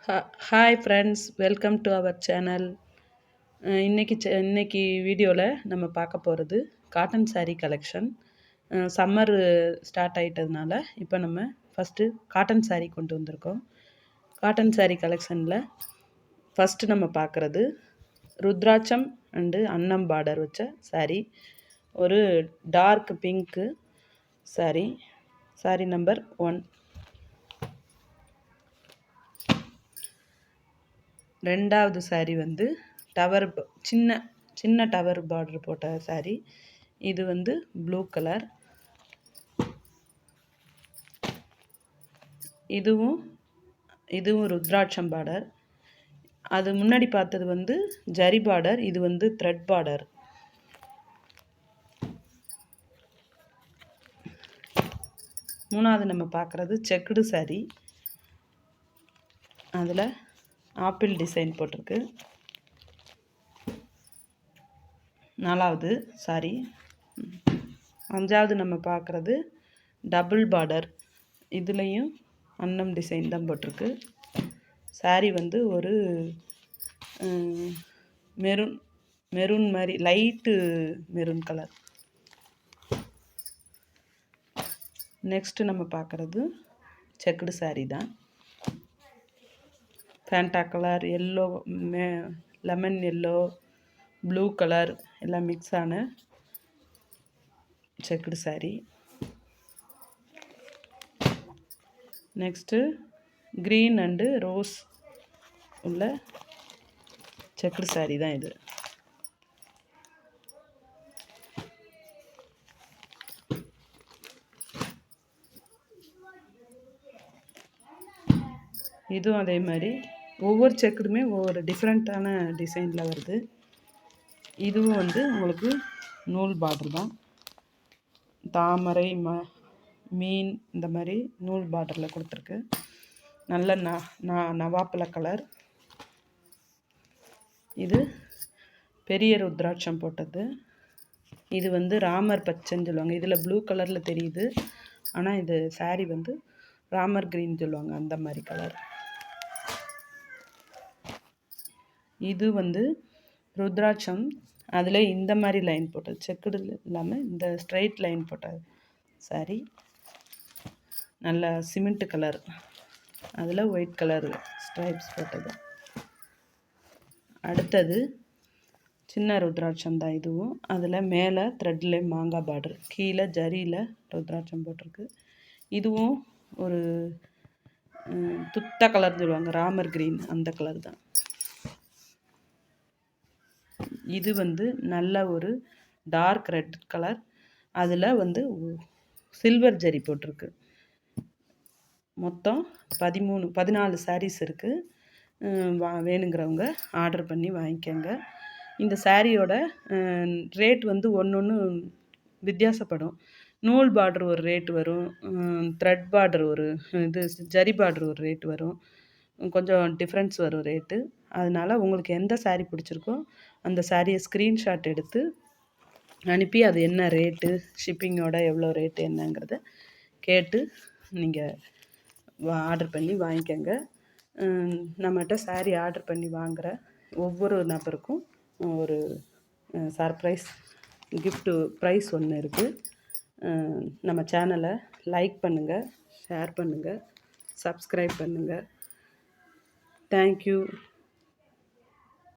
Hi friends, welcome to our channel. இன்னைக்கு வீடியோவில் நம்ம பார்க்க போகிறது cotton saree collection. Summer start ஆகிட்டதுனால இப்போ நம்ம ஃபஸ்ட்டு காட்டன் saree கொண்டு வந்திருக்கோம். காட்டன் saree கலெக்ஷனில் ஃபஸ்ட்டு நம்ம பார்க்குறது ருத்ராட்சம் அண்டு அன்னம் பார்டர் வச்ச saree. ஒரு டார்க் பிங்க்கு saree நம்பர் 1. ரெண்டாவது saree வந்து சின்ன டவர் பார்டர் போட்ட saree. இது வந்து ப்ளூ கலர். இதுவும் ருத்ராட்சம் பார்டர். அது முன்னாடி பார்த்தது வந்து ஜரி பார்டர், இது வந்து த்ரெட் பார்டர். மூணாவது நம்ம பார்க்குறது செக்குடு saree. அதில் ஆப்பிள் டிசைன் போட்டிருக்கு. நாலாவது saree. அஞ்சாவது நம்ம பார்க்குறது டபுள் பார்டர். இதுலேயும் அன்னம் டிசைன் தான் போட்டிருக்கு. saree வந்து ஒரு மெரூன் மாதிரி லைட்டு மெரூன் கலர். நெக்ஸ்ட்டு நம்ம பார்க்குறது செக்குடு saree தான். Fanta colour, yellow, lemon yellow, blue colour எல்லாம் மிக்ஸ் ஆன checked saree. Next green and rose உள்ள செக்குடு saree தான் இது. இதுவும் அதே மாதிரி ஒவ்வொரு செக்குடுமே ஒவ்வொரு டிஃப்ரெண்ட்டான டிசைனில் வருது. இதுவும் வந்து உங்களுக்கு நூல் பார்டர் தான். தாமரை, மீன் இந்த மாதிரி நூல் பார்டரில் கொடுத்துருக்கு. நல்ல நவாப்பழ கலர். இது பெரிய ருத்ராட்சம் போட்டது. இது வந்து ராமர் பச்சைன்னு சொல்லுவாங்க. இதில் ப்ளூ கலரில் தெரியுது, ஆனால் இது saree வந்து ராமர் க்ரீன் சொல்லுவாங்க, அந்த மாதிரி கலர். இது வந்து ருத்ராட்சம். அதில் இந்த மாதிரி லைன் போட்டது, செக்குடு இல்லாமல் இந்த ஸ்ட்ரைட் லைன் போட்டது saree. நல்ல சிமெண்ட் கலர், அதில் ஒயிட் கலர் ஸ்ட்ரைப்ஸ் போட்டது. அடுத்தது சின்ன ருத்ராட்சம் தான் இதுவும். அதில் மேலே த்ரெட்டில் மாங்காய் பார்டர், கீழே ஜரியில் ருத்ராட்சம் போட்டிருக்கு. இதுவும் ஒரு துத்த கலர் சொல்லுவாங்க, ராமர் க்ரீன், அந்த கலர் தான். இது வந்து நல்ல ஒரு டார்க் ரெட் கலர். அதில் வந்து சில்வர் ஜரி போட்டிருக்கு. மொத்தம் 14 sarees இருக்குது. வேணுங்கிறவங்க ஆர்டர் பண்ணி வாங்கிக்கோங்க. இந்த சாரியோட ரேட் வந்து ஒன்று வித்தியாசப்படும். நூல் பார்டர் ஒரு ரேட் வரும், த்ரெட் பார்டர் ஒரு ஜரி பார்டர் ஒரு ரேட் வரும், கொஞ்சம் டிஃப்ரென்ஸ் வரும் ரேட்டு. அதனால் உங்களுக்கு எந்த saree பிடிச்சிருக்கோ அந்த சாரியை ஸ்க்ரீன்ஷாட் எடுத்து அனுப்பி அது என்ன ரேட்டு, ஷிப்பிங்கோட எவ்வளோ ரேட்டு என்னங்கிறத கேட்டு நீங்கள் ஆர்டர் பண்ணி வாங்கிக்கோங்க. நம்மகிட்ட saree ஆர்டர் பண்ணி வாங்குகிற ஒவ்வொரு நபருக்கும் ஒரு சர்ப்ரைஸ் கிஃப்ட்டு ப்ரைஸ் ஒன்று இருக்குது. நம்ம சேனலை லைக் பண்ணுங்கள், ஷேர் பண்ணுங்கள், சப்ஸ்கிரைப் பண்ணுங்கள். தேங்க்யூ.